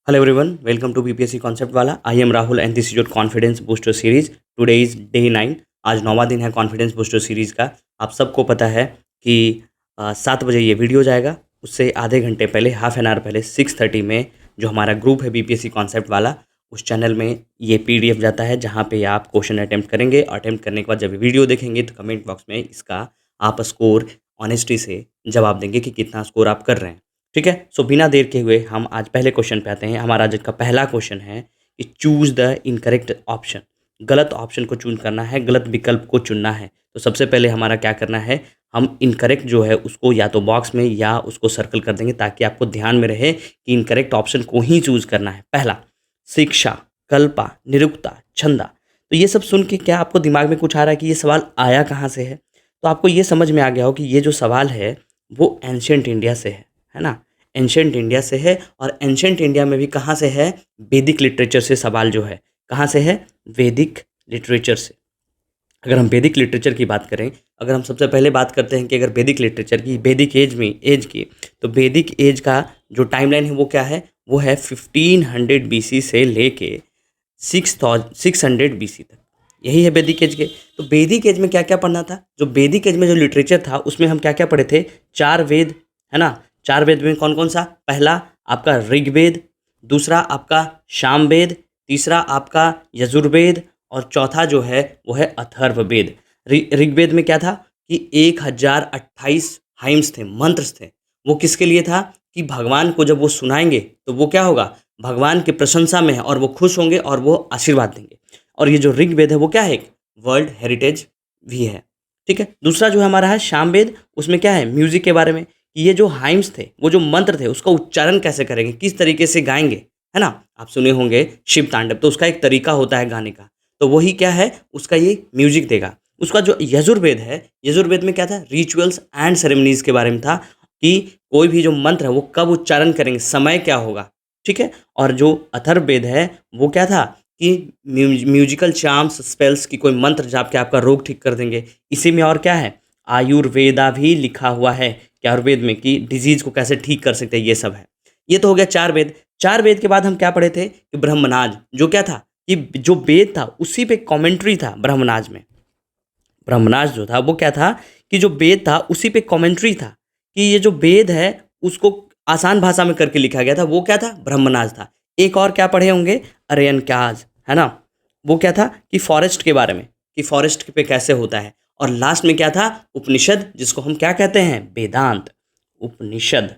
Hello everyone, welcome to BPSC Concept वाला। I am Rahul and this is your Confidence Booster Series. Today is day 9। आज 9वां दिन है confidence booster series का। आप सबको पता है कि 7 बजे ये वीडियो जाएगा। उससे आधे घंटे पहले, हाफ एन आवर पहले 6:30 में जो हमारा ग्रुप है बीपीएससी कॉन्सेप्ट वाला, उस चैनल में ये पीडीएफ जाता है जहाँ पे आप क्वेश्चन अटैम्प्ट करेंगे। अटैम्प्ट करने के बाद जब वीडियो देखेंगे तो कमेंट बॉक्स में इसका आप स्कोर ऑनेस्टी से जवाब देंगे कि कितना स्कोर आप कर रहे हैं। ठीक है। सो बिना देर के हुए हम आज पहले क्वेश्चन पे आते हैं। हमारा आज का पहला क्वेश्चन है कि चूज़ द इनकरेक्ट ऑप्शन। गलत ऑप्शन को चूज करना है, गलत विकल्प को चुनना है। तो सबसे पहले हमारा क्या करना है, हम इनकरेक्ट जो है उसको या तो बॉक्स में या उसको सर्कल कर देंगे ताकि आपको ध्यान में रहे कि इनकरेक्ट ऑप्शन को ही चूज करना है। पहला, शिक्षा, कल्पा, निरुक्ता, छंदा। तो ये सब सुन के क्या आपको दिमाग में कुछ आ रहा है कि ये सवाल आया कहाँ से है? तो आपको ये समझ में आ गया हो कि ये जो सवाल है वो एंशिएंट इंडिया से है ना। एंशिएंट इंडिया से है। और एंशिएंट इंडिया में भी कहाँ से है? वैदिक लिटरेचर से सवाल जो है कहाँ से है? वैदिक लिटरेचर से। अगर हम वैदिक लिटरेचर की बात करें, अगर हम सबसे पहले बात करते हैं कि अगर वैदिक लिटरेचर की, वैदिक एज की, तो वैदिक एज का जो टाइमलाइन है वो क्या है? वो है 1500 BC से लेके 600 BC तक। यही है वैदिक एज के। तो वैदिक एज में क्या क्या पढ़ना था? जो वैदिक एज में जो लिटरेचर था उसमें हम क्या क्या पढ़े थे? 4 वेद, है ना। 4 वेद में कौन कौन सा? पहला आपका ऋग्वेद, दूसरा आपका सामवेद, तीसरा आपका यजुर्वेद और चौथा जो है वो है अथर्ववेद। ऋग्वेद में क्या था कि 1028 हाइम्स थे, मंत्र थे। वो किसके लिए था? कि भगवान को जब वो सुनाएंगे तो वो क्या होगा? भगवान की प्रशंसा में है और वो खुश होंगे और वो आशीर्वाद देंगे। और ये जो ऋग्वेद है वो क्या है? एक वर्ल्ड हेरिटेज भी है। ठीक है। दूसरा जो हमारा है सामवेद, उसमें क्या है? म्यूजिक के बारे में, कि ये जो हाइम्स थे, वो जो मंत्र थे, उसका उच्चारण कैसे करेंगे, किस तरीके से गाएंगे, है ना। आप सुने होंगे शिव तांडव, तो उसका एक तरीका होता है गाने का, तो वही क्या है? उसका ये म्यूजिक देगा। उसका जो यजुर्वेद है, यजुर्वेद में क्या था? रिचुअल्स एंड सेरेमनीज के बारे में था कि कोई भी जो मंत्र है वो कब उच्चारण करेंगे, समय क्या होगा। ठीक है। और जो अथर्ववेद है वो क्या था? कि म्यूजिकल चार्म्स, स्पेल्स की कोई मंत्र जाप के आपका रोग ठीक कर देंगे। इसी में और क्या है? आयुर्वेदा भी लिखा हुआ है कि आयुर्वेद में कि डिजीज को कैसे ठीक कर सकते हैं, ये सब है। ये तो हो गया 4 वेद। 4 वेद के बाद हम क्या पढ़े थे? कि ब्रह्मनाज, जो क्या था? कि जो वेद था उसी पे कमेंट्री था ब्रह्मनाज में। ब्रह्मनाज जो था वो क्या था? कि जो वेद था उसी पे कमेंट्री था कि ये जो वेद है उसको आसान भाषा में करके लिखा गया था। वो क्या था? ब्रह्मनाज था। एक और क्या पढ़े होंगे? अरण्यकाज, है ना। वो क्या था? कि फॉरेस्ट के बारे में, कि फॉरेस्ट पे कैसे होता है। और लास्ट में क्या था? उपनिषद, जिसको हम क्या कहते हैं? वेदांत। उपनिषद,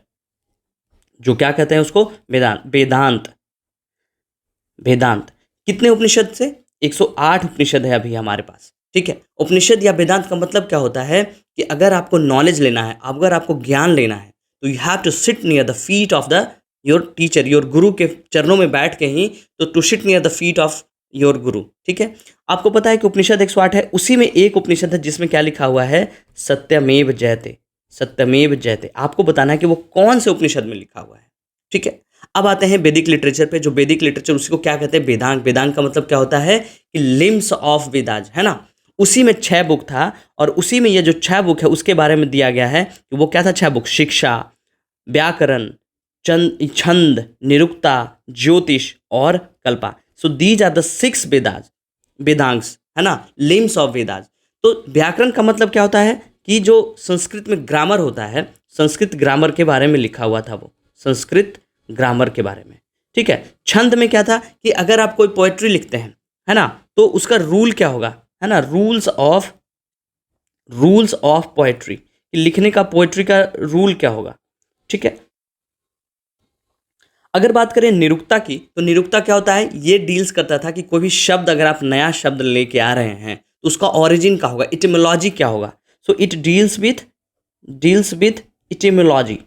जो क्या कहते हैं उसको? वेदांत। वेदांत, वेदांत। कितने उपनिषद से? 108 उपनिषद है अभी हमारे पास। ठीक है। उपनिषद या वेदांत का मतलब क्या होता है? कि अगर आपको नॉलेज लेना है, अगर आपको ज्ञान लेना है, तो you have to sit near the feet of the your teacher, your guru के चरणों में बैठ के ही, तो to sit near the feet of your guru. ठीक है। आपको पता है कि उपनिषद 108 है, उसी में एक उपनिषद है जिसमें क्या लिखा हुआ है? सत्यमेव जयते। सत्यमेव जयते। आपको बताना है कि वो कौन से उपनिषद में लिखा हुआ है। ठीक है। अब आते हैं वैदिक लिटरेचर पे। जो वैदिक लिटरेचर उसी को क्या कहते हैं? वेदांग। वेदांग का मतलब क्या होता है? कि लिम्स ऑफ वेदाज, है ना। उसी में 6 बुक था और उसी में ये जो 6 बुक है उसके बारे में दिया गया है कि वो क्या था? 6 बुक, शिक्षा, व्याकरण, छंद, निरुक्ता, ज्योतिष और Kalpa. So these are the 6 Vedas, Vedangas, है ना, लिम्स ऑफ वेदाज। तो व्याकरण का मतलब क्या होता है? कि जो संस्कृत में ग्रामर होता है, संस्कृत ग्रामर के बारे में लिखा हुआ था वो, संस्कृत ग्रामर के बारे में। ठीक है। छंद में क्या था? कि अगर आप कोई पोएट्री लिखते हैं, है ना, तो उसका रूल क्या होगा, है ना, रूल्स ऑफ पोएट्री, लिखने का पोएट्री का रूल क्या होगा। ठीक है। अगर बात करें निरुक्ता की, तो निरुक्ता क्या होता है? ये डील्स करता था कि कोई भी शब्द अगर आप नया शब्द लेके आ रहे हैं तो उसका ओरिजिन क्या होगा, इटिमोलॉजी क्या होगा। So it deals with etymology,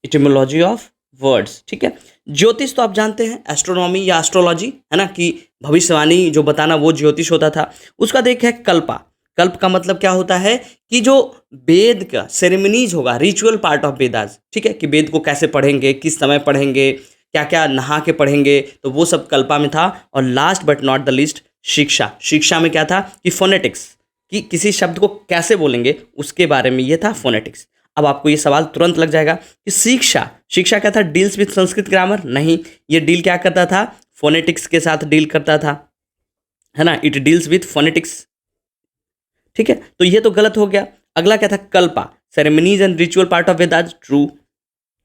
etymology of words. ठीक है। ज्योतिष तो आप जानते हैं, एस्ट्रोनॉमी या एस्ट्रोलॉजी, है ना, कि भविष्यवाणी जो बताना, वो ज्योतिष होता था। उसका देखिए कल्पा। कल्प का मतलब क्या होता है? कि जो वेद का सेरेमनीज होगा, रिचुअल पार्ट ऑफ वेदास। ठीक है। कि वेद को कैसे पढ़ेंगे, किस समय पढ़ेंगे, क्या क्या नहा के पढ़ेंगे, तो वो सब कल्पा में था। और last but not the list, शिक्षा। शिक्षा में क्या था? कि फोनेटिक्स, कि किसी शब्द को कैसे बोलेंगे उसके बारे में ये था फोनेटिक्स। अब आपको ये सवाल तुरंत लग जाएगा कि शिक्षा शिक्षा क्या था, डील्स विथ संस्कृत ग्रामर? नहीं, ये डील क्या करता था, फोनेटिक्स के साथ डील करता था, है ना, इट डील्स विथ फोनेटिक्स। ठीक है, तो ये तो गलत हो गया। अगला क्या था, Kalpa, ceremonies and ritual part of Vedas, true,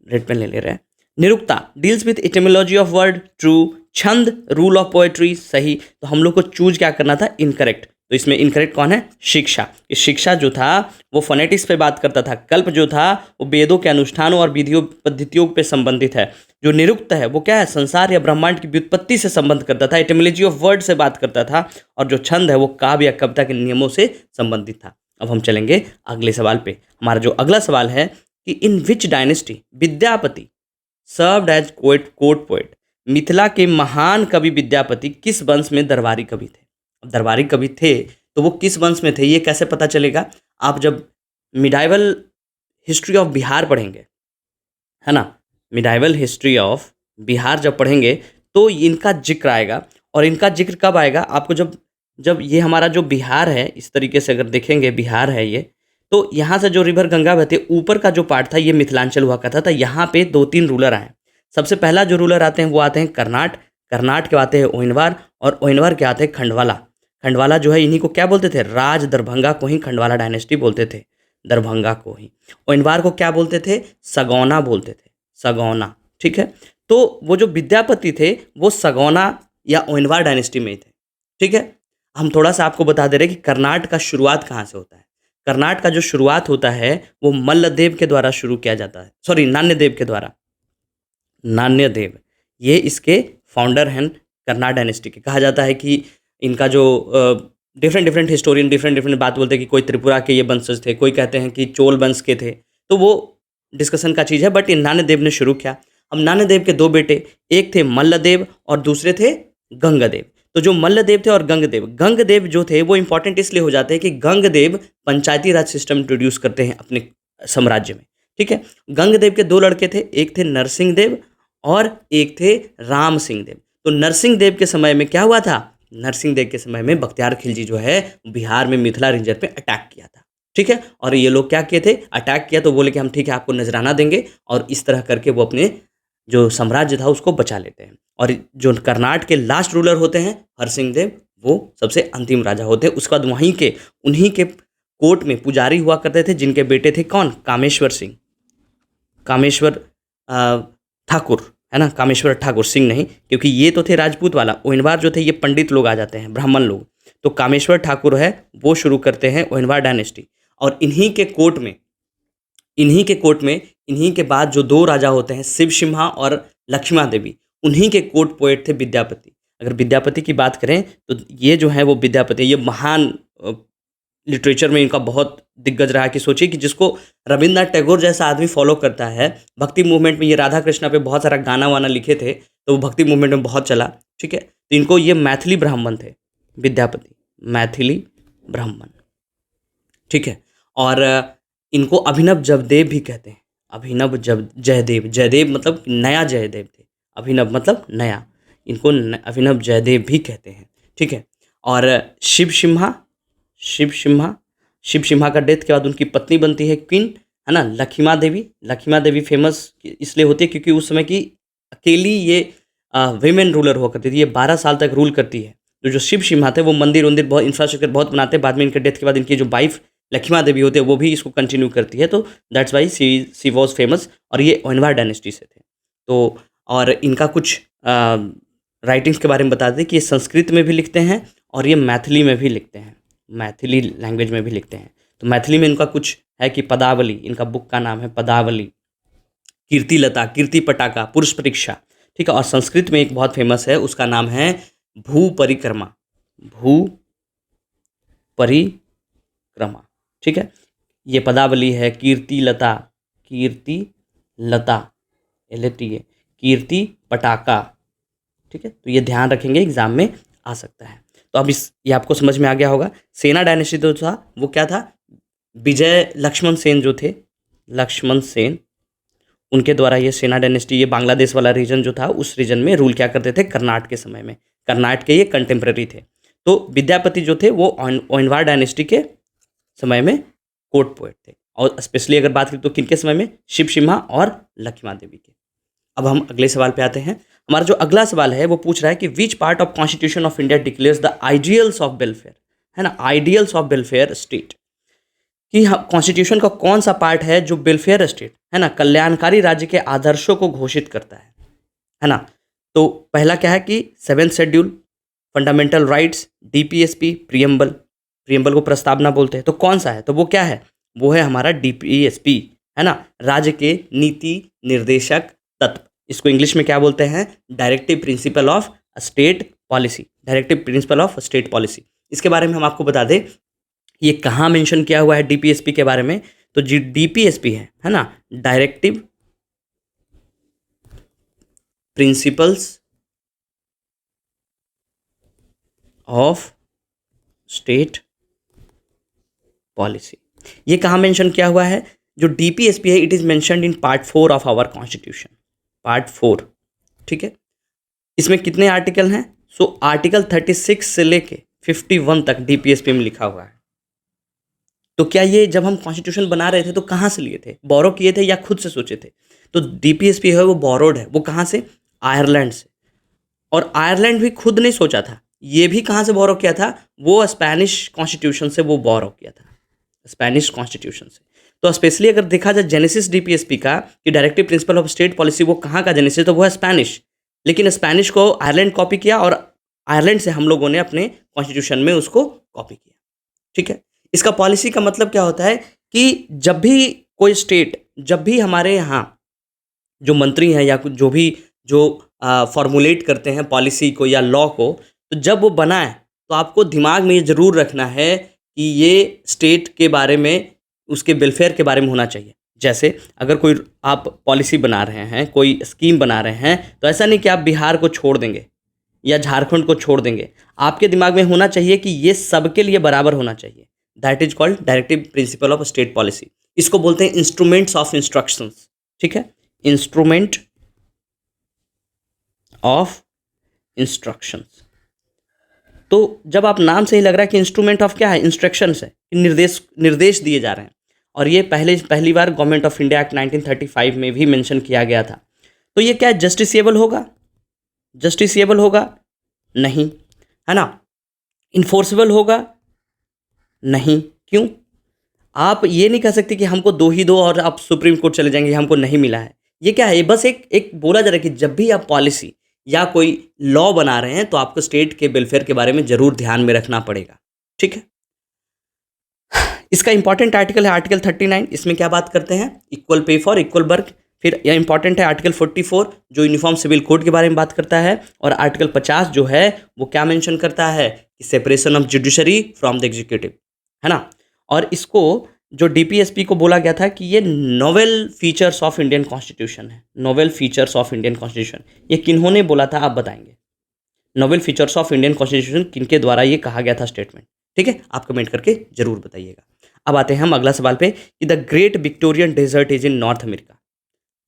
red pen ले रहे हैं। Nirukta, deals with etymology of word, true. Chhanda, rule of poetry, सही। तो हम लोग को चूज क्या करना था, इनकरेक्ट। तो इसमें इनकरेक्ट कौन है, शिक्षा। इस शिक्षा जो था वो फोनेटिक्स पे बात करता था। कल्प जो था वो वेदों के अनुष्ठानों और विधियों पद्धतियों पे संबंधित है। जो निरुक्त है वो क्या है, संसार या ब्रह्मांड की व्युत्पत्ति से संबंध करता था, एटिमोलॉजी ऑफ वर्ड से बात करता था। और जो छंद है वो काव्य या कविता के नियमों से संबंधित था। अब हम चलेंगे अगले सवाल पे। हमारा जो अगला सवाल है कि in which dynasty Vidyapati served as court poet. Mithila के महान कवि विद्यापति किस वंश में दरबारी कवि थे? अब दरबारी कवि थे तो वो किस वंश में थे, ये कैसे पता चलेगा? आप जब मिडाइवल हिस्ट्री ऑफ बिहार पढ़ेंगे, है ना, मिडाइवल हिस्ट्री ऑफ बिहार जब पढ़ेंगे तो इनका जिक्र आएगा। और इनका जिक्र कब आएगा आपको, जब जब ये हमारा जो बिहार है, इस तरीके से अगर देखेंगे बिहार है ये, तो यहाँ से जो रिवर गंगा बहती ऊपर का जो पार्ट था ये मिथिलांचल हुआ करता था। यहाँ पे 2-3 रूलर आए। सबसे पहला जो रूलर आते हैं वो आते हैं कर्नाट के आते हैं ओहिनवार, और ओहिनवार के आते हैं खंडवाला। खंडवाला जो है इन्हीं को क्या बोलते थे, राज दरभंगा को ही खंडवाला डायनेस्टी बोलते थे, दरभंगा को ही। ओहिनवार को क्या बोलते थे, सगौना बोलते थे, सगौना। ठीक है, तो वो जो विद्यापति थे वो सगौना या ओहिनवार डायनेस्टी में ही थे। ठीक है, हम थोड़ा सा आपको बता दे रहे हैं कि कर्नाट का शुरुआत कहाँ से होता है। कर्नाट का जो शुरुआत होता है वो मल्लदेव के द्वारा शुरू किया जाता है, सॉरी नान्यदेव के द्वारा। नान्यदेव ये इसके फाउंडर हैं कर्नाट डायनेस्टी के। कहा जाता है कि इनका जो डिफरेंट हिस्टोरियन डिफरेंट बात बोलते हैं कि कोई त्रिपुरा के ये वंशज थे, कोई कहते हैं कि चोल वंश के थे, तो वो डिस्कशन का चीज़ है। बट इन नान्यदेव ने शुरू किया। अब नान्यदेव के 2 बेटे, एक थे मल्लदेव और दूसरे थे गंगदेव। तो जो मल्लदेव थे और गंगदेव जो थे वो इंपॉर्टेंट इसलिए हो जाते हैं कि गंगदेव पंचायती राज सिस्टम इंट्रोड्यूस करते हैं अपने साम्राज्य में। ठीक है, गंगदेव के 2 लड़के थे, एक थे नरसिंह देव और एक थे राम सिंह देव। तो नरसिंह देव के समय में क्या हुआ था, नरसिंह देव के समय में बख्तियार खिलजी जो है बिहार में मिथिला रेंजर पे अटैक किया था। ठीक है, और ये लोग क्या किए थे, अटैक किया तो बोले कि हम ठीक है आपको नजराना देंगे, और इस तरह करके वो अपने जो साम्राज्य था उसको बचा लेते हैं। और जो कर्नाट के लास्ट रूलर होते हैं हरसिंह देव, वो सबसे अंतिम राजा होते हैं। उसके बाद उन्हीं के कोर्ट में पुजारी हुआ करते थे, जिनके बेटे थे कौन, कामेश्वर ठाकुर, है ना, कामेश्वर ठाकुर सिंह नहीं, क्योंकि ये तो थे राजपूत वाला। ओहिनवार जो थे ये पंडित लोग आ जाते हैं, ब्राह्मण लोग। तो कामेश्वर ठाकुर है वो शुरू करते हैं ओहिनवार डायनेस्टी। और इन्हीं के कोर्ट में इन्हीं के बाद जो 2 राजा होते हैं शिव सिम्हा और लक्ष्मा देवी, उन्हीं के कोर्ट पोएट थे विद्यापति। अगर विद्यापति की बात करें तो ये जो है वो विद्यापति, ये महान लिटरेचर में इनका बहुत दिग्गज रहा। कि सोचिए कि जिसको रविंद्रनाथ टैगोर जैसा आदमी फॉलो करता है, भक्ति मूवमेंट में ये राधा कृष्णा पे बहुत सारा गाना वाना लिखे थे, तो वो भक्ति मूवमेंट में बहुत चला। ठीक है, तो इनको ये मैथिली ब्राह्मण थे विद्यापति, मैथिली ब्राह्मण। ठीक है, और इनको अभिनव जयदेव भी कहते हैं, अभिनव जयदेव मतलब नया जयदेव थे, अभिनव मतलब नया, इनको अभिनव जयदेव भी कहते हैं। ठीक है, और शिव सिम्हा का डेथ के बाद उनकी पत्नी बनती है क्वीन, है ना, लखीमा देवी फेमस इसलिए होती है क्योंकि उस समय की अकेली ये वीमेन रूलर हुआ करती थी। ये 12 साल तक रूल करती है। तो जो शिव सिम्हा थे वो मंदिर बहुत इंफ्रास्ट्रक्चर बहुत बनाते हैं। बाद में इनके डेथ के बाद इनकी जो वाइफ लखीमा देवी होते हैं वो भी इसको कंटिन्यू करती है। तो that's why she was famous. और ये ओहिनवार डायनेस्टी से थे। तो और इनका कुछ राइटिंग्स के बारे में बता दें कि ये संस्कृत में भी लिखते हैं और ये मैथिली में भी लिखते हैं, मैथिली लैंग्वेज में भी लिखते हैं। तो मैथिली में इनका कुछ है कि पदावली, इनका बुक का नाम है पदावली, कीर्तिलता, कीर्ति पटाका, पुरुष परीक्षा। ठीक है, और संस्कृत में एक बहुत फेमस है, उसका नाम है भू परिक्रमा। ठीक है, ये पदावली है, कीर्तिलता, कीर्ति पटाका। ठीक है, तो ये ध्यान रखेंगे, एग्जाम में आ सकता है। तो अब ये आपको समझ में आ गया होगा। सेना डायनेस्टी जो था वो क्या था, विजय लक्ष्मण सेन जो थे, लक्ष्मण सेन, उनके द्वारा ये सेना डायनेस्टी, ये बांग्लादेश वाला रीजन जो था उस रीजन में रूल क्या करते थे, कर्नाट के समय में। कर्नाट के ये कंटेम्प्रेरी थे। तो विद्यापति जो थे वो ओहिनवार डायनेस्टी के समय में कोर्ट पोएट थे। और स्पेशली अगर बात करें तो किनके समय में, शिव सिम्हा और लक्ष्मा देवी के। अब हम अगले सवाल पे आते हैं। हमारा जो अगला सवाल है वो पूछ रहा है कि which part of constitution of India declares the ideals of welfare, है ना, आइडियल्स ऑफ वेलफेयर स्टेट, कि कॉन्स्टिट्यूशन का कौन सा पार्ट है जो वेलफेयर स्टेट, है ना, कल्याणकारी राज्य के आदर्शों को घोषित करता है ना। तो पहला क्या है कि 7th schedule, fundamental rights, DPSP, preamble को प्रस्तावना बोलते हैं। तो कौन सा है, तो वो क्या है, वो है हमारा डीपीएसपी, है ना, राज्य के नीति निर्देशक तत्व। इसको इंग्लिश में क्या बोलते हैं, directive principle of state policy, directive principle of state policy. इसके बारे में हम आपको बता दें ये कहाँ मेंशन किया हुआ है डीपीएसपी के बारे में। तो जी डीपीएसपी है ना, directive principles of state policy, ये कहाँ मेंशन किया हुआ है, जो डीपीएसपी है it is mentioned in part 4 of our constitution, part 4, ठीक है। इसमें कितने आर्टिकल हैं, सो आर्टिकल 36 से लेके 51 तक डीपीएसपी में लिखा हुआ है। तो क्या ये जब हम कॉन्स्टिट्यूशन बना रहे थे तो कहाँ से लिए थे, बोरो किए थे या खुद से सोचे थे, तो डीपीएसपी है वो बोरोड है, वो कहाँ से, आयरलैंड से। और आयरलैंड भी खुद नहीं सोचा था, ये भी कहाँ से बोरो किया था, वो स्पेनिश कॉन्स्टिट्यूशन से वो बोरो किया था, स्पेनिश कॉन्स्टिट्यूशन से। तो स्पेशली अगर देखा जाए जेनेसिस डीपीएसपी का कि directive principle of state policy वो कहाँ का जेनेसिस, तो वो है स्पेनिश, लेकिन स्पेनिश को आयरलैंड कॉपी किया और आयरलैंड से हम लोगों ने अपने कॉन्स्टिट्यूशन में उसको कॉपी किया, ठीक है। इसका पॉलिसी का मतलब क्या होता है कि जब भी कोई स्टेट, जब भी हमारे यहाँ जो मंत्री हैं या जो भी जो फॉर्मुलेट करते हैं पॉलिसी को या लॉ को, तो जब वो बनाए तो आपको दिमाग में ये ज़रूर रखना है कि ये स्टेट के बारे में, उसके वेलफेयर के बारे में होना चाहिए। जैसे अगर कोई आप पॉलिसी बना रहे हैं, कोई स्कीम बना रहे हैं, तो ऐसा नहीं कि आप बिहार को छोड़ देंगे या झारखंड को छोड़ देंगे, आपके दिमाग में होना चाहिए कि ये सबके लिए बराबर होना चाहिए। That is called directive principle of state policy. इसको बोलते हैं इंस्ट्रूमेंट्स ऑफ इंस्ट्रक्शंस, ठीक है, इंस्ट्रूमेंट ऑफ इंस्ट्रक्शंस। तो जब आप नाम से ही लग रहा है कि इंस्ट्रूमेंट ऑफ क्या है, इंस्ट्रक्शंस है, कि निर्देश दिए जा रहे हैं। और ये पहली बार गवर्नमेंट ऑफ इंडिया एक्ट 1935 में भी मेंशन किया गया था। तो ये क्या जस्टिसेबल होगा, जस्टिसेबल होगा नहीं, है ना, इन्फोर्सेबल होगा नहीं। क्यों, आप ये नहीं कह सकते कि हमको दो ही दो और आप सुप्रीम कोर्ट चले जाएंगे हमको नहीं मिला है। ये क्या है, ये बस एक बोला जा रहा है कि जब भी आप पॉलिसी या कोई लॉ बना रहे हैं तो आपको स्टेट के वेलफेयर के बारे में जरूर ध्यान में रखना पड़ेगा, ठीक है। इसका इंपॉर्टेंट आर्टिकल है आर्टिकल 39, इसमें क्या बात करते हैं, equal pay for equal work. फिर यह इंपॉर्टेंट है आर्टिकल 44 जो यूनिफॉर्म सिविल कोड के बारे में बात करता है। और आर्टिकल 50 जो है वो क्या मेंशन करता है कि separation of judiciary from the executive, है ना। और इसको जो डीपीएसपी को बोला गया था कि ये novel features of Indian constitution है, novel features of Indian constitution. ये किन्होंने बोला था आप बताएंगे, novel features of Indian constitution किनके द्वारा ये कहा गया था स्टेटमेंट, ठीक है, आप कमेंट करके जरूर बताइएगा। अब आते हैं हम अगला सवाल पे कि the great Victorian desert is in North America,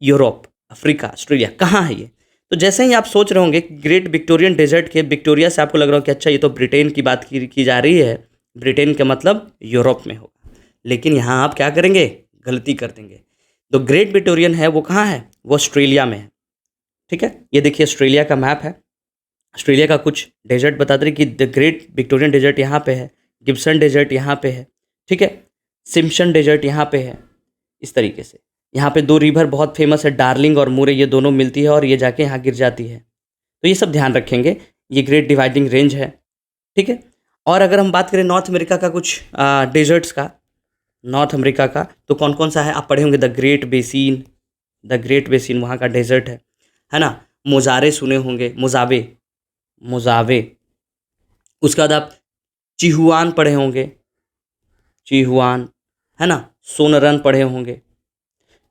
Europe, Africa, Australia, कहाँ है ये। तो जैसे ही आप सोच रहे होंगे ग्रेट विक्टोरियन डेजर्ट के विक्टोरिया से आपको लग रहा हो कि अच्छा ये तो ब्रिटेन की बात की जा रही है, ब्रिटेन का मतलब यूरोप में होगा। लेकिन यहाँ आप क्या करेंगे, गलती कर देंगे। तो ग्रेट विक्टोरियन है वो कहाँ है, वो ऑस्ट्रेलिया में है, ठीक है। ये देखिए ऑस्ट्रेलिया का मैप है, ऑस्ट्रेलिया का कुछ डेजर्ट बताते रहे कि द ग्रेट विक्टोरियन डेजर्ट यहाँ पे है, गिब्सन डेजर्ट यहाँ पे है, ठीक है, सिम्पसन डेजर्ट यहाँ पे है। इस तरीके से यहाँ पे दो रिवर बहुत फेमस है, डार्लिंग और मुरे, ये दोनों मिलती है और ये जाके यहाँ गिर जाती है। तो ये सब ध्यान रखेंगे, ये ग्रेट डिवाइडिंग रेंज है, ठीक है। और अगर हम बात करें नॉर्थ अमेरिका का कुछ डेजर्ट्स का, नॉर्थ अमेरिका का, तो कौन कौन सा है आप पढ़े होंगे, the great basin, the great basin वहाँ का डेजर्ट है ना। मोजारे सुने होंगे, मोजावे। उसके बाद आप चिहुआन पढ़े होंगे, चिहुआन, है ना, सोनरन पढ़े होंगे,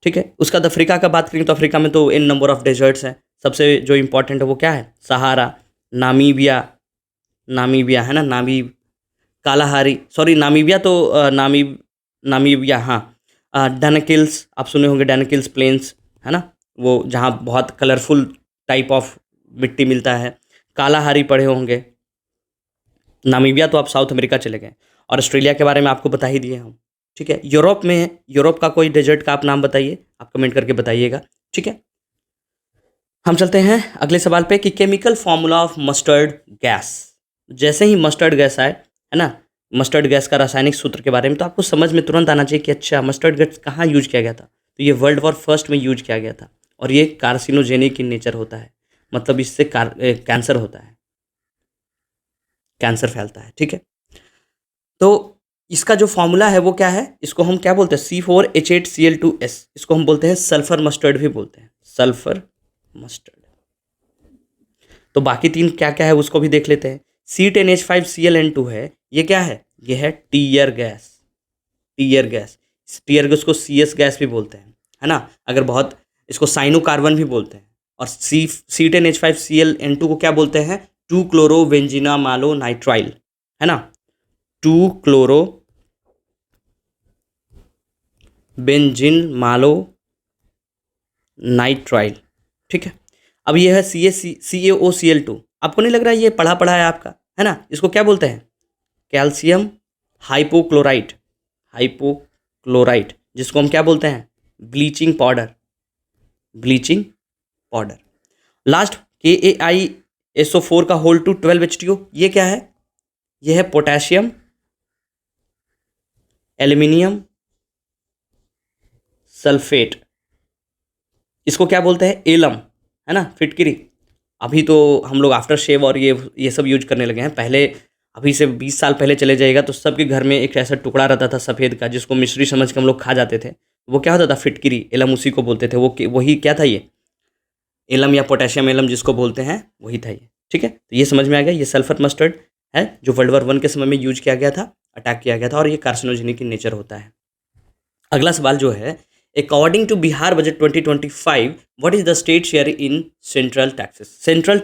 ठीक है। उसका बाद अफ्रीका का बात करें तो अफ्रीका में तो इन नंबर ऑफ डेजर्ट्स हैं। सबसे जो इम्पोर्टेंट है वो क्या है, सहारा, नामीबिया है ना, कालाहारी, सॉरी नामीबिया तो नामीबिया, हाँ, डैनाकिल्स आप सुने होंगे, डैनाकिल्स प्लेन्स, है ना, वो जहाँ बहुत कलरफुल टाइप ऑफ मिट्टी मिलता है। कालाहारी पढ़े होंगे। नामीबिया तो आप साउथ अमेरिका चले गए। और ऑस्ट्रेलिया के बारे में आपको बता ही दिए हम, ठीक है, यूरोप में है, यूरोप का कोई डेजर्ट का आप नाम बताइए, आप कमेंट करके बताइएगा। ठीक है, हम चलते हैं अगले सवाल पे कि chemical formula of mustard gas. जैसे ही मस्टर्ड गैस आए, है ना, मस्टर्ड गैस का रासायनिक सूत्र के बारे में, तो आपको समझ में तुरंत आना चाहिए कि अच्छा मस्टर्ड गैस कहाँ यूज किया गया था। तो ये वर्ल्ड वॉर फर्स्ट में यूज किया गया था और ये कार्सिनोजेनिक इन नेचर होता है, मतलब इससे कैंसर होता है, कैंसर फैलता है। ठीक है, तो इसका जो फॉर्मूला है वो क्या है, इसको हम क्या बोलते हैं, C4H8Cl2S, इसको हम बोलते हैं सल्फर मस्टर्ड भी बोलते हैं, सल्फर मस्टर्ड। तो बाकी तीन क्या क्या है उसको भी देख लेते हैं। C10H5Cl2 है, ये क्या है, ये है tear gas, tear gas, tear gas को CS गैस भी बोलते हैं, है ना, अगर बहुत, इसको साइनोकार्बन भी बोलते हैं। और C10H5Cl2 को क्या बोलते हैं, 2-क्लोरोबेंजीनामालोनाइट्राइल, है ना, 2-क्लोरोबेंजीनमालोनाइट्राइल। ठीक है, अब ये है CaOCl2, आपको नहीं लग रहा है ये पढ़ा पढ़ा है आपका, है ना, इसको क्या बोलते हैं, कैल्शियम हाइपोक्लोराइट, हाइपोक्लोराइट, जिसको हम क्या बोलते हैं, bleaching powder, bleaching powder. Last KaISO4 का होल टू 12H2O, ये क्या है, ये है पोटेशियम एल्यूमिनियम सल्फेट, इसको क्या बोलते हैं, एलम, है ना, फिटकिरी। अभी तो हम लोग आफ्टर शेव और ये सब यूज करने लगे हैं, पहले अभी से 20 साल पहले चले जाएगा तो सबके घर में एक ऐसा टुकड़ा रहता था सफ़ेद का, जिसको मिश्री समझ के हम लोग खा जाते थे, वो क्या होता था, फिटकिरी, एलम उसी को बोलते थे, वही क्या था, ये एलम या पोटेशियम एलम जिसको बोलते हैं वही था ये। ठीक है, तो ये समझ में आ गया, ये सल्फर मस्टर्ड है जो वर्ल्ड वॉर 1 के समय में यूज किया गया था, अटैक किया गया था, और ये कार्सिनोजेनिक इन नेचर होता है। अगला सवाल जो है, according to Bihar budget 2025 what is the state share in central taxes. Central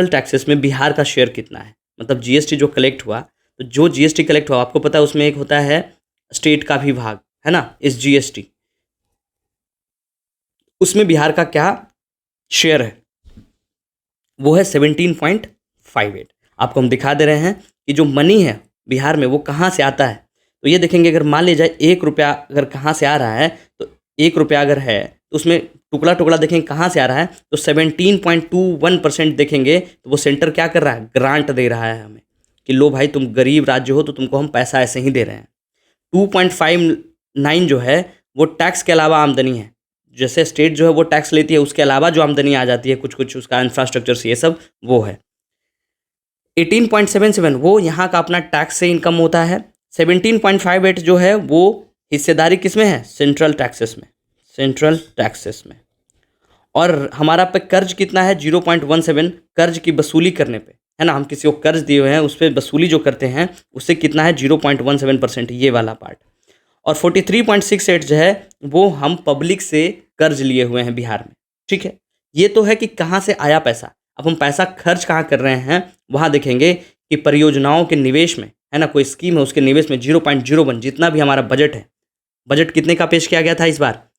taxes में बिहार का शेयर कितना है, मतलब जीएसटी जो कलेक्ट हुआ, तो जो जीएसटी कलेक्ट हुआ आपको पता है उसमें एक होता है स्टेट का भी भाग, है ना, इस जीएसटी, उसमें बिहार का क्या शेयर है, वो है 17.58। आपको हम दिखा दे रहे हैं कि जो मनी है बिहार में वो कहाँ से आता है। तो ये देखेंगे, अगर मान लिया जाए 1 रुपया अगर कहाँ से आ रहा है, तो 1 रुपया अगर है तो उसमें टुकड़ा टुकड़ा देखेंगे कहाँ से आ रहा है, तो 17.21% देखेंगे तो वो सेंटर क्या कर रहा है, ग्रांट दे रहा है हमें कि लो भाई तुम गरीब राज्य हो तो तुमको हम पैसा ऐसे ही दे रहे हैं। 2.59 जो है वो टैक्स के अलावा आमदनी है, जैसे स्टेट जो है वो टैक्स लेती है, उसके अलावा जो आमदनी आ जाती है कुछ कुछ उसका इंफ्रास्ट्रक्चर से, ये सब वो है। 18.77 वो यहाँ का अपना टैक्स से इनकम होता है। 17.58 जो है वो हिस्सेदारी किस में है, सेंट्रल टैक्सेस में, सेंट्रल टैक्सेस में। और हमारा पे कर्ज कितना है, 0.17 कर्ज की वसूली करने पे, है ना, हम किसी को कर्ज दिए हुए हैं उस पर वसूली जो करते हैं उससे कितना है, 0.17%, ये वाला पार्ट। और 43.68 जो है वो हम पब्लिक से कर्ज लिए हुए हैं बिहार में। ठीक है, ये तो है कि कहाँ से आया पैसा। अब हम पैसा खर्च कहाँ कर रहे हैं, वहाँ देखेंगे कि परियोजनाओं के निवेश में, है ना, कोई स्कीम है उसके निवेश में 0.01, जितना भी हमारा बजट है, बजट कितने का पेश किया गया था इस बार,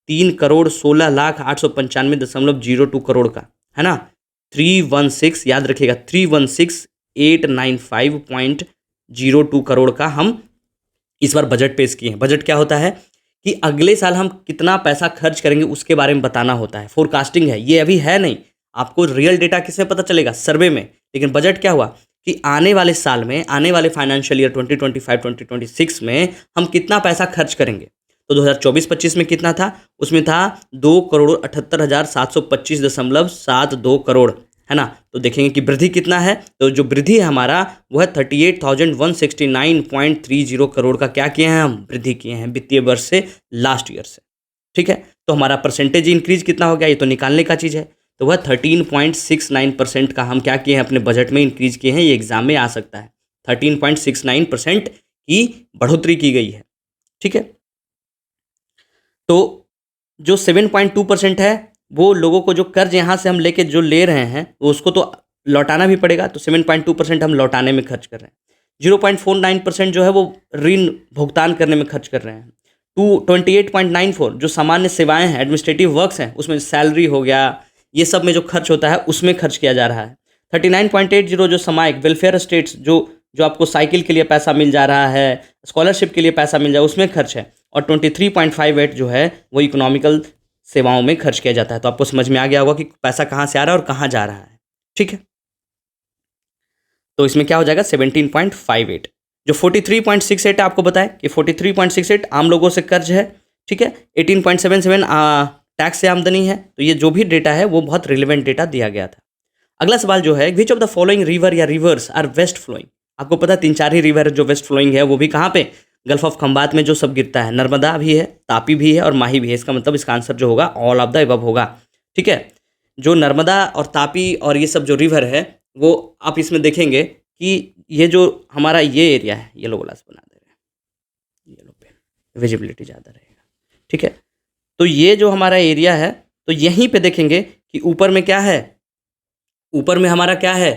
3,16,895.02 करोड़ का, है ना, 316, याद रखिएगा 316,895.02 करोड़ का हम इस बार बजट पेश किए हैं। बजट क्या होता है कि अगले साल हम कितना पैसा खर्च करेंगे उसके बारे में बताना होता है, फोरकास्टिंग है, ये अभी है नहीं, आपको रियल डेटा किसमें पता चलेगा, सर्वे में। लेकिन बजट क्या हुआ कि आने वाले साल में, आने वाले फाइनेंशियल ईयर 2025-2026 में हम कितना पैसा खर्च करेंगे। तो 2024-25 में कितना था, उसमें था 2,78,725.72 करोड़, है ना। तो देखेंगे कि वृद्धि कितना है, तो जो वृद्धि है हमारा वो है 38,169.30 करोड़ का क्या किए हैं, हम वृद्धि किए हैं वित्तीय वर्ष से, लास्ट ईयर से। ठीक है, तो हमारा परसेंटेज इंक्रीज कितना हो गया, ये तो निकालने का चीज़ है, तो वह 13.69% का हम क्या किए हैं, अपने बजट में इंक्रीज किए हैं, ये एग्जाम में आ सकता है। 13.69% की बढ़ोतरी की गई है। ठीक है, तो जो 7.2% है वो लोगों को जो कर्ज यहाँ से हम लेके जो ले रहे हैं वो उसको तो लौटाना भी पड़ेगा, तो 7.2% हम लौटाने में खर्च कर रहे हैं। 0.49% जो है वो ऋण भुगतान करने में खर्च कर रहे हैं। 28.94 जो सामान्य सेवाएं हैं, एडमिनिस्ट्रेटिव वर्क्स हैं, उसमें सैलरी हो गया, ये सब में जो खर्च होता है उसमें खर्च किया जा रहा है। 39.80 जो सामायिक वेलफेयर स्टेट्स जो जो आपको साइकिल के लिए पैसा मिल जा रहा है, स्कॉलरशिप के लिए पैसा मिल जाए, उसमें खर्च है। और 23.58 जो है वो इकोनॉमिकल सेवाओं में खर्च किया जाता है। तो आपको समझ में आ गया होगा कि पैसा कहाँ से आ रहा है और कहाँ जा रहा है। ठीक है, तो इसमें क्या हो जाएगा 17.58। जो 43.68 है, आपको बताएं कि 43.68 आम लोगों से कर्ज है। ठीक है, 18.77 टैक्स से आमदनी है। तो ये जो भी डेटा है वो बहुत रिलेवेंट डेटा दिया गया था। अगला सवाल जो है, which of the following river या रिवर्स आर वेस्ट फ्लोइंग। आपको पता है 3-4 ही रिवर है जो वेस्ट फ्लोइंग है, वो भी कहाँ पे, गल्फ ऑफ खंबात में जो सब गिरता है। नर्मदा भी है, तापी भी है और माही भी है। इसका मतलब इसका आंसर जो होगा ऑल ऑफ द अबव होगा। ठीक है, जो नर्मदा और तापी और ये सब जो रिवर है वो आप इसमें देखेंगे कि ये जो हमारा ये एरिया है, येलो ग्लास बना दे रहे हैं, येलो पे विजिबिलिटी ज़्यादा रहेगा। ठीक है, तो ये जो हमारा एरिया है, तो यहीं पे देखेंगे कि ऊपर में क्या है, ऊपर में हमारा क्या है,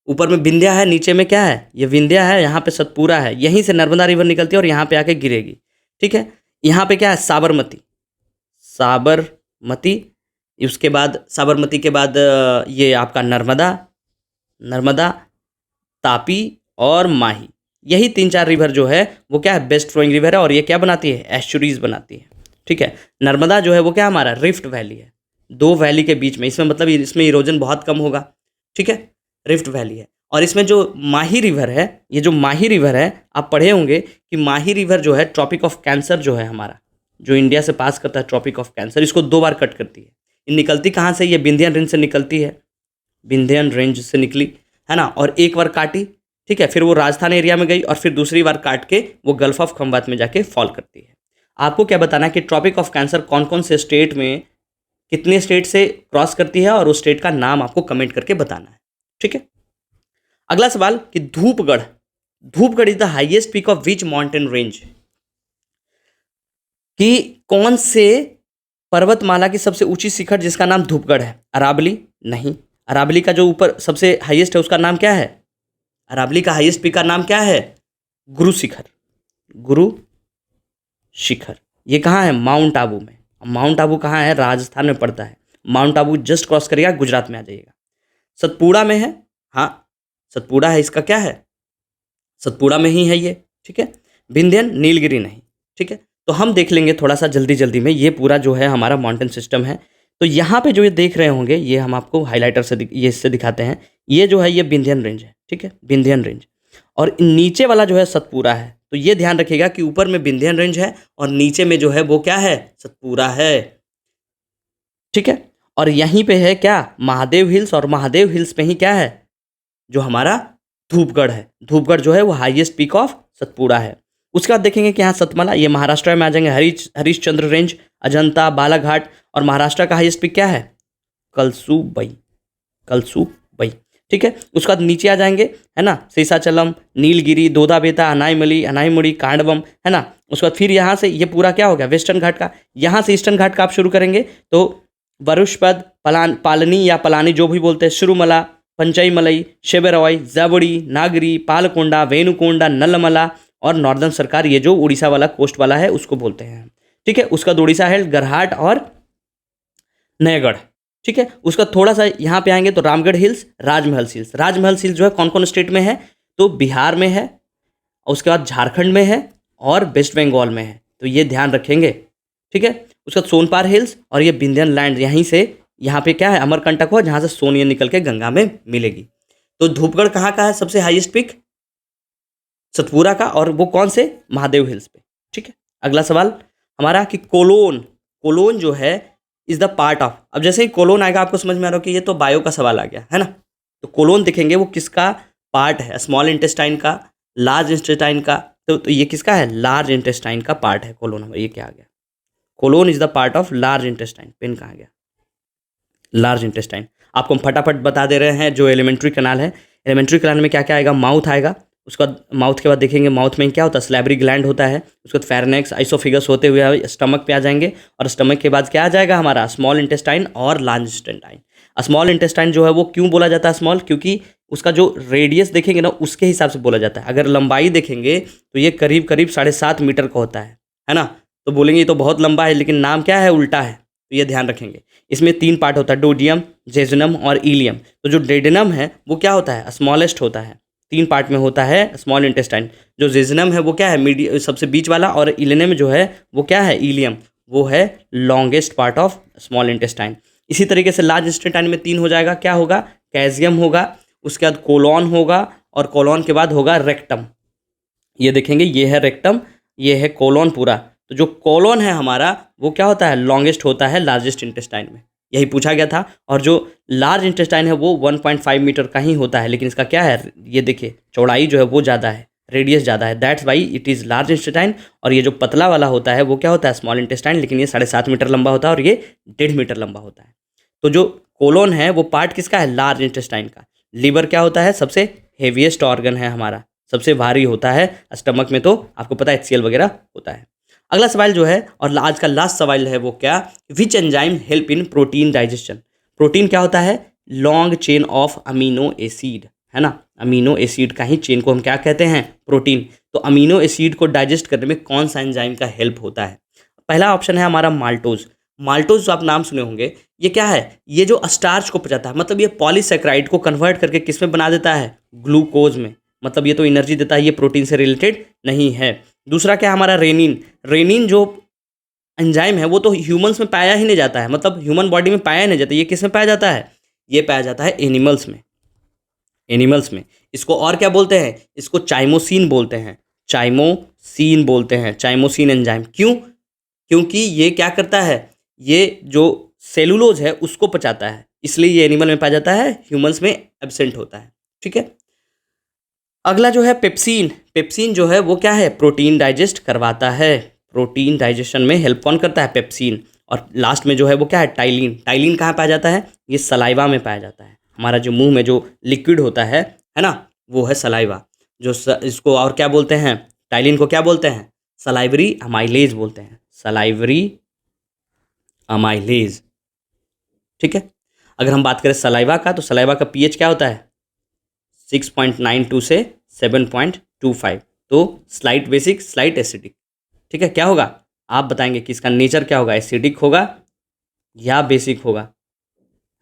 ऊपर में विंध्या है, नीचे में क्या है, ये विंध्या है, यहाँ पे सतपुरा है। यहीं से नर्मदा रिवर निकलती है और यहाँ पे आके गिरेगी। ठीक है, यहाँ पे क्या है, साबरमती, साबरमती, उसके बाद साबरमती के बाद ये आपका नर्मदा, नर्मदा, तापी और माही। यही 3-4 रिवर जो है वो क्या है, बेस्ट फ्लोइंग रिवर है। और ये क्या बनाती है, एस्चुरीज बनाती है। ठीक है, नर्मदा जो है वो क्या हमारा रिफ्ट वैली है, 2 वैली के बीच में। इसमें मतलब इसमें इरोजन बहुत कम होगा। ठीक है, रिफ्ट वैली है। और इसमें जो माही रिवर है, ये जो माही रिवर है, आप पढ़े होंगे कि माही रिवर जो है ट्रॉपिक ऑफ कैंसर जो है हमारा, जो इंडिया से पास करता है ट्रॉपिक ऑफ कैंसर, इसको 2 बार कट करती है। ये निकलती कहाँ से, ये विंध्यन रेंज से निकलती है, विंध्यन रेंज से निकली है ना, और एक बार काटी। ठीक है, फिर वो राजस्थान एरिया में गई और फिर दूसरी बार काट के वो गल्फ ऑफ खंबात में जाके फॉल करती है। आपको क्या बताना है कि ट्रॉपिक ऑफ कैंसर कौन कौन से स्टेट में, कितने स्टेट से क्रॉस करती है, और उस स्टेट का नाम आपको कमेंट करके बताना है। ठीक है, अगला सवाल कि Dhupgarh, Dhupgarh is the highest peak of which mountain range. कि कौन से पर्वतमाला की सबसे ऊंची शिखर जिसका नाम धूपगढ़ है। अरावली नहीं, अरावली का जो ऊपर सबसे हाईएस्ट है उसका नाम क्या है, अरावली का हाईएस्ट पीक का नाम क्या है, गुरु शिखर, गुरु शिखर। ये कहाँ है, माउंट आबू में। माउंट आबू कहाँ है, राजस्थान में पड़ता है। माउंट आबू जस्ट क्रॉस करिएगा, गुजरात में आ जाइएगा। सतपुड़ा में है, हाँ सतपुड़ा है, इसका क्या है, सतपुड़ा में ही है ये। ठीक है, विंध्यन, नीलगिरी नहीं। ठीक है, तो हम देख लेंगे थोड़ा सा जल्दी जल्दी में, ये पूरा जो है हमारा माउंटेन सिस्टम है। तो यहाँ पे जो ये देख रहे होंगे, ये हम आपको हाइलाइटर से ये इससे दिखाते हैं। ये जो है ये विंध्यन रेंज है। ठीक है, विंध्यन रेंज, और नीचे वाला जो है सतपुड़ा है। तो ये ध्यान रखिएगा कि ऊपर में विंध्यन रेंज है और नीचे में जो है वो क्या है, सतपुड़ा है। ठीक है, और यहीं पे है क्या, महादेव हिल्स, और महादेव हिल्स पे ही क्या है, जो हमारा धूपगढ़ है। धूपगढ़ जो है वो हाईएस्ट पीक ऑफ सतपुड़ा है। उसके बाद देखेंगे कि यहाँ सतमला, ये महाराष्ट्र में आ जाएंगे। हरिश्चंद्र रेंज, अजंता, बालाघाट, और महाराष्ट्र का हाईएस्ट पीक क्या है, कलसूबाई, कलसूबाई। ठीक है, उसके बाद नीचे आ जाएंगे है ना, शेषाचलम, नीलगिरी, दोदाबेता, अनाईमली, अनाईमुड़ी, कांडवम है ना। उसके बाद फिर यहाँ से ये पूरा क्या हो गया, वेस्टर्न घाट का। यहाँ से ईस्टर्न घाट का आप शुरू करेंगे तो वरुष्पद, पालनी या पलानी जो भी बोलते हैं, शुरुमला, पंचईमलई, शेबरवाई, जाबड़ी, नागरी, पालकोंडा, वेनुकोंडा, नलमला, और नॉर्दर्न सरकार, ये जो उड़ीसा वाला कोस्ट वाला है उसको बोलते हैं। ठीक है, उसका उड़ीसा है गरहाट और नयगढ़। ठीक है, उसका थोड़ा सा यहाँ पे आएंगे तो रामगढ़ हिल्स, राजमहल हिल्स। राजमहल हिल्स जो है कौन कौन स्टेट में है, तो बिहार में है, उसके बाद झारखंड में है और वेस्ट बंगाल में है। तो ये ध्यान रखेंगे। ठीक है, उसका सोनपार हिल्स, और ये विंध्यन लैंड, यहीं से यहाँ पे क्या है, अमरकंटक हो, जहाँ से सोनिया निकल के गंगा में मिलेगी। तो धूपगढ़ कहाँ का है सबसे हाईएस्ट पिक, सतपुरा का, और वो कौन से, महादेव हिल्स पे। ठीक है, अगला सवाल हमारा कि कोलोन, कोलोन जो है इज द पार्ट ऑफ। अब जैसे ही कोलोन आएगा आपको समझ में आ रहा हो कि ये तो बायो का सवाल आ गया है ना। तो कोलोन दिखेंगे वो किसका पार्ट है, स्मॉल इंटेस्टाइन का, लार्ज इंटेस्टाइन का। तो ये किसका है, लार्ज इंटेस्टाइन का पार्ट है कोलोन। ये क्या आ गया, colon is the part of large intestine. Pen कहाँ गया, लार्ज इंटेस्टाइन। आपको हम फटाफट बता दे रहे हैं। जो एलिमेंट्री कैनाल है, एलिमेंट्री कैनाल में क्या क्या आएगा, माउथ आएगा। उसके बाद माउथ के बाद देखेंगे, माउथ में क्या होता है, स्लैबरी ग्लैंड होता है। उसके बाद फेरनेक्स, आइसोफिगस होते हुए स्टमक पे आ जाएंगे, और स्टमक के बाद क्या आ जाएगा हमारा, स्मॉल इंटेस्टाइन और लार्ज इंटेस्टाइन। स्मॉल इंटेस्टाइन जो है वो क्यों बोला जाता है स्मॉल, क्योंकि उसका जो रेडियस देखेंगे ना उसके हिसाब से बोला जाता है। अगर लंबाई देखेंगे तो ये करीब करीब 7.5 मीटर का होता है ना। तो बोलेंगे ये तो बहुत लंबा है, लेकिन नाम क्या है, उल्टा है। तो ये ध्यान रखेंगे। इसमें 3 पार्ट होता है, डोडियम, जेजुनम और इलियम। तो जो डेडेनम है वो क्या होता है, स्मॉलेस्ट होता है, 3 पार्ट में होता है स्मॉल इंटेस्टाइन। जो जेजुनम है वो क्या है, मीडियम सबसे बीच वाला, और इलेनम जो है वो क्या है, इलियम, वो है longest part of small intestine. इसी तरीके से लार्ज इंटेस्टाइन में 3 हो जाएगा, क्या होगा, कैजियम होगा, उसके बाद कोलॉन होगा, और कोलॉन के बाद होगा रेक्टम। ये देखेंगे, ये है रेक्टम, ये है कोलॉन पूरा। तो जो कोलॉन है हमारा वो क्या होता है, लॉन्गेस्ट होता है लार्जेस्ट इंटेस्टाइन में, यही पूछा गया था। और जो लार्ज इंटेस्टाइन है वो 1.5 मीटर का ही होता है, लेकिन इसका क्या है, ये देखिए चौड़ाई जो है वो ज़्यादा है, रेडियस ज़्यादा है, that's why it is large intestine. और ये जो पतला वाला होता है वो क्या होता है, स्मॉल इंटेस्टाइन, लेकिन ये 7.5 मीटर लंबा होता है और ये 1.5 मीटर लंबा होता है। तो जो कोलोन है वो पार्ट किसका है, लार्ज इंटेस्टाइन का। लीवर क्या होता है, सबसे हेवीएस्ट ऑर्गन है हमारा, सबसे भारी होता है। स्टमक में तो आपको पता है HCl वगैरह होता है। अगला सवाल जो है और आज का लास्ट सवाल है वो क्या, which enzyme help in protein digestion. Protein क्या होता है, long chain of amino acid, है ना, अमीनो एसिड का ही चेन को हम क्या कहते हैं, प्रोटीन। तो अमीनो एसिड को डाइजेस्ट करने में कौन सा एंजाइम का हेल्प होता है। पहला ऑप्शन है हमारा माल्टोज। माल्टोज जो आप नाम सुने होंगे, ये क्या है, ये जो स्टार्च को पचाता है, मतलब ये पॉलीसेक्राइड को कन्वर्ट करके किस में बना देता है, ग्लूकोज में, मतलब ये तो एनर्जी देता है, ये प्रोटीन से रिलेटेड नहीं है। दूसरा क्या है हमारा रेनिन। रेनिन जो एंजाइम है वो तो ह्यूमंस में पाया ही नहीं जाता है, मतलब ह्यूमन बॉडी में पाया नहीं जाता, ये किस में पाया जाता है, ये पाया जाता है एनिमल्स में, एनिमल्स में। इसको और क्या बोलते हैं, इसको चाइमोसिन बोलते हैं, चाइमोसिन बोलते हैं, चाइमोसिन एंजाइम। क्यों, क्योंकि ये क्या करता है, ये जो सेलुलोज है उसको पचाता है, इसलिए ये एनिमल में पाया जाता है, ह्यूमंस में एब्सेंट होता है। ठीक है, अगला जो है पेप्सिन। पेप्सिन जो है वो क्या है, प्रोटीन डाइजेस्ट करवाता है, प्रोटीन डाइजेशन में हेल्प कौन करता है, पेप्सिन। और लास्ट में जो है वो क्या है, टाइलिन। टाइलिन कहाँ पाया जाता है, ये सलाइवा में पाया जाता है, हमारा जो मुंह में जो लिक्विड होता है ना, वो है सलाइवा। जो इसको और क्या बोलते हैं, टाइलिन को क्या बोलते हैं, सलाइवरी अमाइलेज बोलते हैं, सलाइवरी अमाइलेज। ठीक है, अगर हम बात करें सलाइवा का, तो सलाइवा का पीएच क्या होता है, 6.92 से 7.25, तो स्लाइट बेसिक स्लाइट एसिडिक। ठीक है, क्या होगा आप बताएंगे कि इसका नेचर क्या होगा, एसिडिक होगा या बेसिक होगा,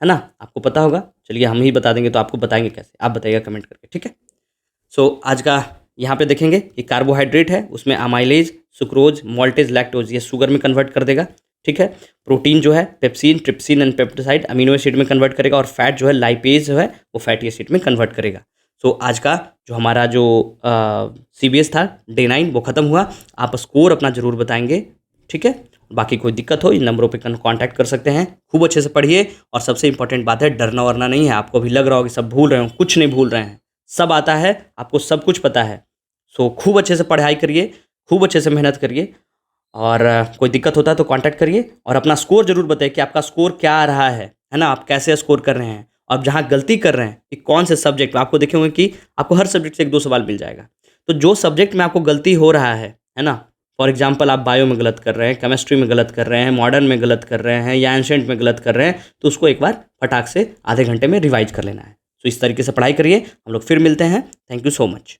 है ना, आपको पता होगा। चलिए हम ही बता देंगे, तो आपको बताएंगे कैसे, आप बताइएगा कमेंट करके। ठीक है, सो आज का यहाँ पे देखेंगे कि कार्बोहाइड्रेट है, उसमें अमाइलेज, सुक्रोज, मॉल्टेज, लैक्टोज, ये शुगर में कन्वर्ट कर देगा। ठीक है, प्रोटीन जो है pepsin, trypsin and peptide amino acid में कन्वर्ट करेगा, और फैट जो है लाइपेज जो है वो फैटी एसिड में कन्वर्ट करेगा। सो आज का जो हमारा जो CBS था डे 9 वो ख़त्म हुआ। आप स्कोर अपना ज़रूर बताएंगे। ठीक है, बाकी कोई दिक्कत हो इन नंबरों पे कांटेक्ट कर सकते हैं। खूब अच्छे से पढ़िए, और सबसे इंपॉर्टेंट बात है डरना वरना नहीं है। आपको भी लग रहा हो कि सब भूल रहे हो, कुछ नहीं भूल रहे हैं, सब आता है, आपको सब कुछ पता है। सो खूब अच्छे से पढ़ाई करिए, खूब अच्छे से मेहनत करिए, और कोई दिक्कत होता है तो कांटेक्ट करिए, और अपना स्कोर जरूर बताइए कि आपका स्कोर क्या आ रहा है ना, आप कैसे स्कोर कर रहे हैं, और जहाँ गलती कर रहे हैं कि कौन से सब्जेक्ट में। आपको देखे होंगे कि आपको हर सब्जेक्ट से 1-2 सवाल मिल जाएगा, तो जो सब्जेक्ट में आपको गलती हो रहा है ना, फॉर एग्जाम्पल आप बायो में गलत कर रहे हैं, केमिस्ट्री में गलत कर रहे हैं, मॉडर्न में गलत कर रहे हैं, या एंशिएंट में गलत कर रहे हैं, तो उसको एक बार फटाक से आधे घंटे में रिवाइज कर लेना है। तो इस तरीके से पढ़ाई करिए, हम लोग फिर मिलते हैं। Thank you so much.